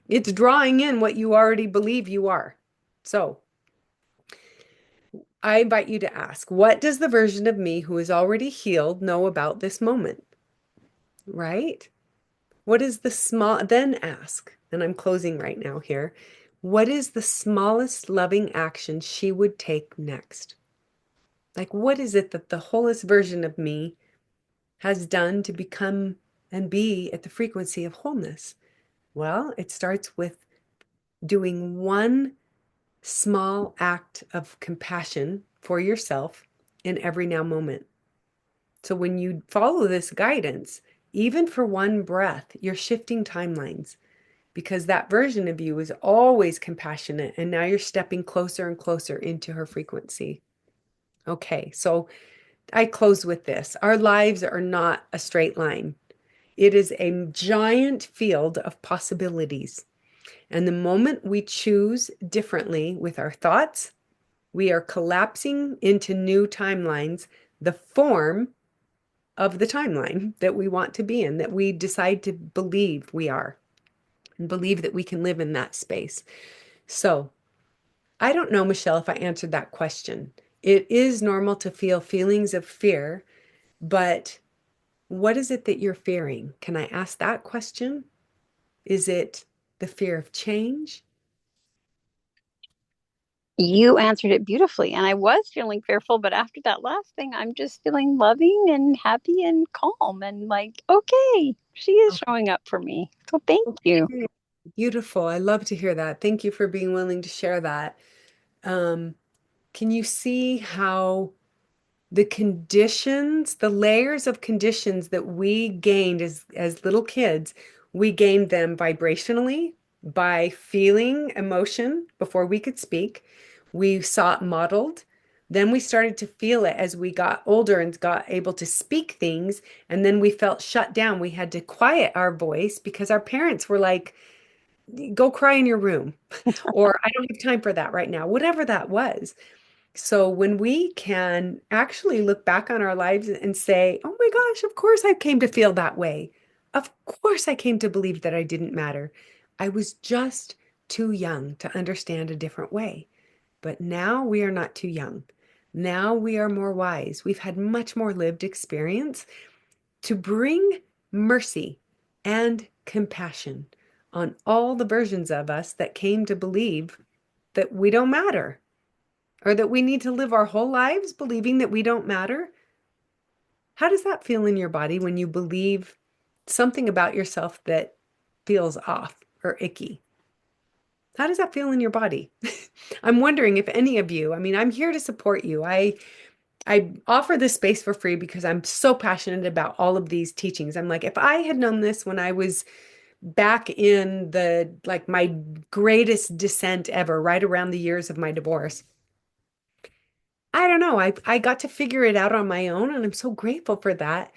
It's drawing in what you already believe you are. So I invite you to ask, what does the version of me who is already healed know about this moment? Right? What is the small, then ask, and I'm closing right now here, what is the smallest loving action she would take next? Like, what is it that the wholest version of me has done to become and be at the frequency of wholeness? Well, it starts with doing one small act of compassion for yourself in every now moment. So when you follow this guidance, even for one breath, you're shifting timelines because that version of you is always compassionate. And now you're stepping closer and closer into her frequency. Okay, so I close with this. Our lives are not a straight line. It is a giant field of possibilities. And the moment we choose differently with our thoughts, we are collapsing into new timelines, the form of the timeline that we want to be in, that we decide to believe we are, and believe that we can live in that space. So I don't know, Michelle, if I answered that question. It is normal to feel feelings of fear, but what is it that you're fearing? Can I ask that question? Is it the fear of change? You answered it beautifully. And I was feeling fearful, but after that last thing, I'm just feeling loving and happy and calm and like, okay, she is showing up for me. So thank you. Okay, beautiful. I love to hear that. Thank you for being willing to share that. Um, Can you see how the conditions, the layers of conditions that we gained as little kids, we gained them vibrationally by feeling emotion before we could speak. We saw it modeled. Then we started to feel it as we got older and got able to speak things. And then we felt shut down. We had to quiet our voice because our parents were like, go cry in your room, or I don't have time for that right now, whatever that was. So when we can actually look back on our lives and say, oh my gosh, of course I came to feel that way. Of course I came to believe that I didn't matter. I was just too young to understand a different way. But now we are not too young. Now we are more wise. We've had much more lived experience to bring mercy and compassion on all the versions of us that came to believe that we don't matter, or that we need to live our whole lives believing that we don't matter. How does that feel in your body when you believe something about yourself that feels off or icky? How does that feel in your body? I'm wondering if any of you, I mean, I'm here to support you. I offer this space for free because I'm so passionate about all of these teachings. I'm like, if I had known this when I was back in the like my greatest descent ever, right around the years of my divorce, I don't know. I got to figure it out on my own, and I'm so grateful for that.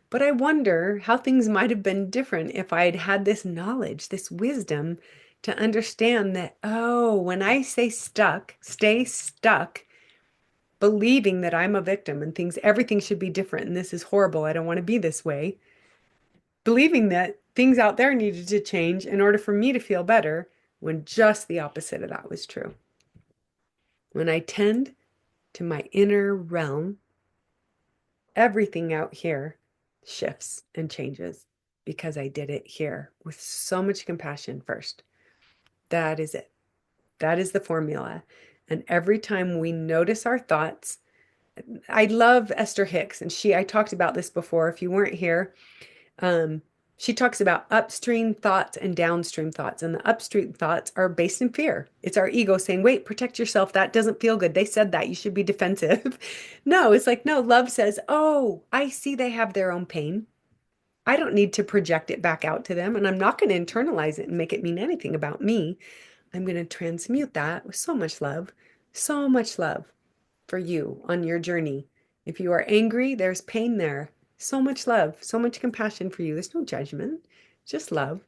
But I wonder how things might have been different if I had had this knowledge, this wisdom to understand that, oh, when I say stuck, stay stuck, believing that I'm a victim and things, everything should be different and this is horrible. I don't want to be this way. Believing that things out there needed to change in order for me to feel better when just the opposite of that was true. When I tend to my inner realm, everything out here shifts and changes because I did it here with so much compassion first. That is it. That is the formula. And every time we notice our thoughts, I love Esther Hicks, and I talked about this before. If you weren't here, um, she talks about upstream thoughts and downstream thoughts. And the upstream thoughts are based in fear. It's our ego saying, wait, protect yourself. That doesn't feel good. They said that. You should be defensive. No, it's like, no, love says, oh, I see they have their own pain. I don't need to project it back out to them. And I'm not going to internalize it and make it mean anything about me. I'm going to transmute that with so much love for you on your journey. If you are angry, there's pain there. So much love, so much compassion for you. There's no judgment, just love.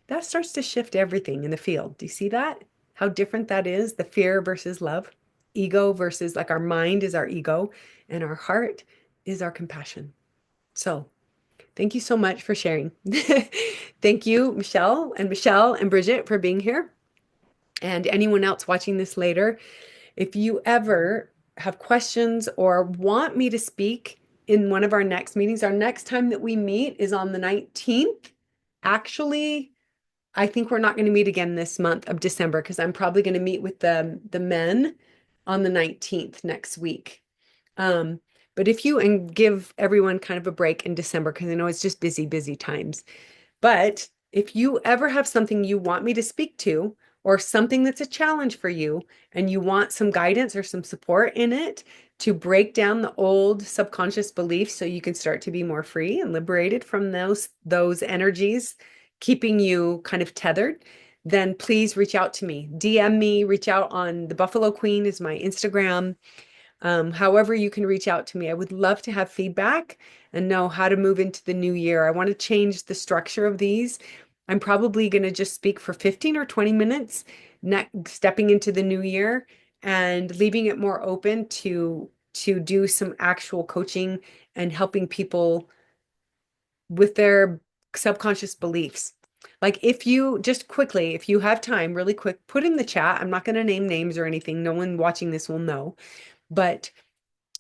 That starts to shift everything in the field. Do you see that? How different that is? The fear versus love, ego versus like our mind is our ego, and our heart is our compassion. So, thank you so much for sharing. Thank you, Michelle and Bridget, for being here. And anyone else watching this later, if you ever have questions or want me to speak in one of our next meetings, our next time that we meet is on the 19th. Actually, I think we're not going to meet again this month of December because I'm probably going to meet with the men on the 19th next week. Um, but if you and give everyone kind of a break in December, because I know it's just busy times. But if you ever have something you want me to speak to, or something that's a challenge for you, and you want some guidance or some support in it to break down the old subconscious beliefs so you can start to be more free and liberated from those energies keeping you kind of tethered, then please reach out to me. DM me, reach out on the Buffalo Queen is my Instagram. However, you can reach out to me. I would love to have feedback and know how to move into the new year. I want to change the structure of these. I'm probably going to just speak for 15 or 20 minutes, stepping into the new year and leaving it more open to do some actual coaching and helping people with their subconscious beliefs. Like if you just quickly, if you have time, really quick, put in the chat. I'm not going to name names or anything. No one watching this will know. But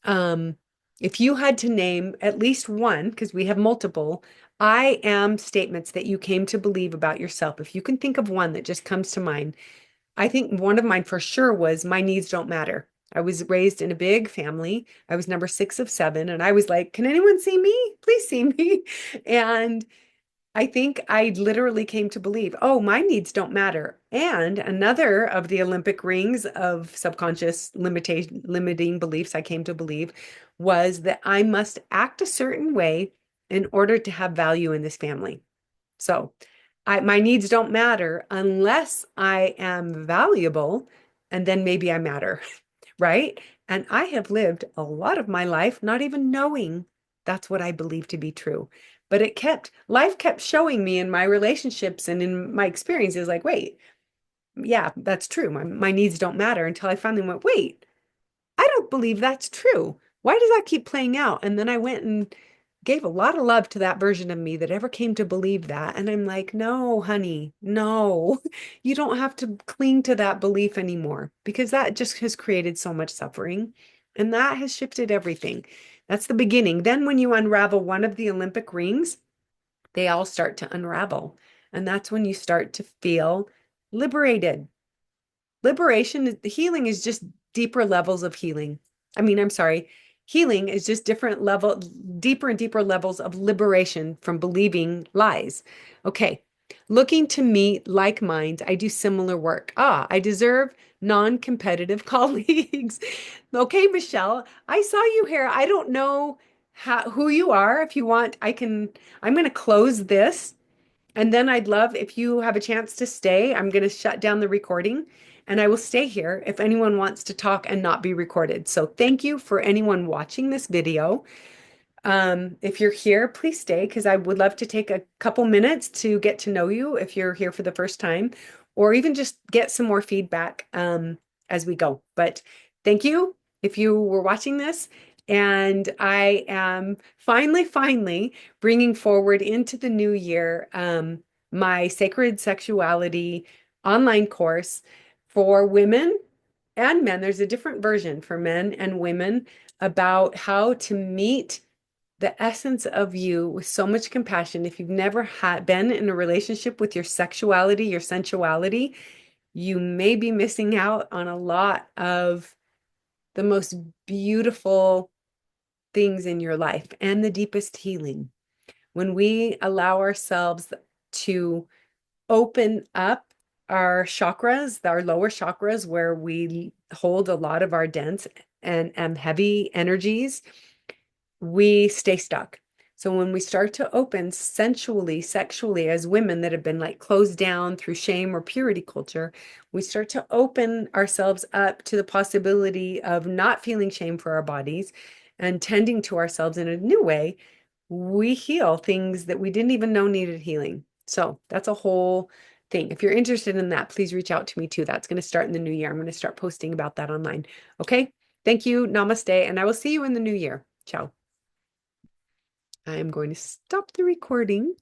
um, if you had to name at least one, because we have multiple, I am statements that you came to believe about yourself. If you can think of one that just comes to mind, I think one of mine for sure was my needs don't matter. I was raised in a big family. I was number 6 of 7, and I was like, can anyone see me? Please see me. And I think I literally came to believe, oh, my needs don't matter. And another of the Olympic rings of subconscious limiting beliefs I came to believe was that I must act a certain way in order to have value in this family. So my needs don't matter unless I am valuable, and then maybe I matter, right? And I have lived a lot of my life not even knowing that's what I believe to be true. But life kept showing me in my relationships and in my experiences, like, wait, yeah, that's true. My needs don't matter until I finally went, wait, I don't believe that's true. Why does that keep playing out? And then I went and gave a lot of love to that version of me that ever came to believe that. And I'm like, no, honey, no, you don't have to cling to that belief anymore because that just has created so much suffering. And that has shifted everything. That's the beginning. Then, when you unravel one of the Olympic rings, they all start to unravel. And that's when you start to feel liberated. Liberation, the healing is just deeper levels of healing. I mean, I'm sorry, healing is just deeper and deeper levels of liberation from believing lies. Okay, looking to meet like minds, I do similar work. I deserve non-competitive colleagues. Okay, Michelle, I saw you here. I don't know who you are. If you want, I'm going to close this and then I'd love if you have a chance to stay. I'm going to shut down the recording and I will stay here if anyone wants to talk and not be recorded. So thank you for anyone watching this video. If you're here, please stay because I would love to take a couple minutes to get to know you if you're here for the first time, or even just get some more feedback as we go. But thank you if you were watching this. And I am finally bringing forward into the new year my Sacred Sexuality online course for women and men. There's a different version for men and women about how to meet the essence of you with so much compassion. If you've never had been in a relationship with your sexuality, your sensuality, you may be missing out on a lot of the most beautiful things in your life and the deepest healing. When we allow ourselves to open up our chakras, our lower chakras, where we hold a lot of our dense and heavy energies, we stay stuck. So when we start to open sensually, sexually, as women that have been like closed down through shame or purity culture, we start to open ourselves up to the possibility of not feeling shame for our bodies and tending to ourselves in a new way. We heal things that we didn't even know needed healing. So that's a whole thing. If you're interested in that, please reach out to me too. That's going to start in the new year. I'm going to start posting about that online. Okay. Thank you. Namaste. And I will see you in the new year. Ciao. I am going to stop the recording.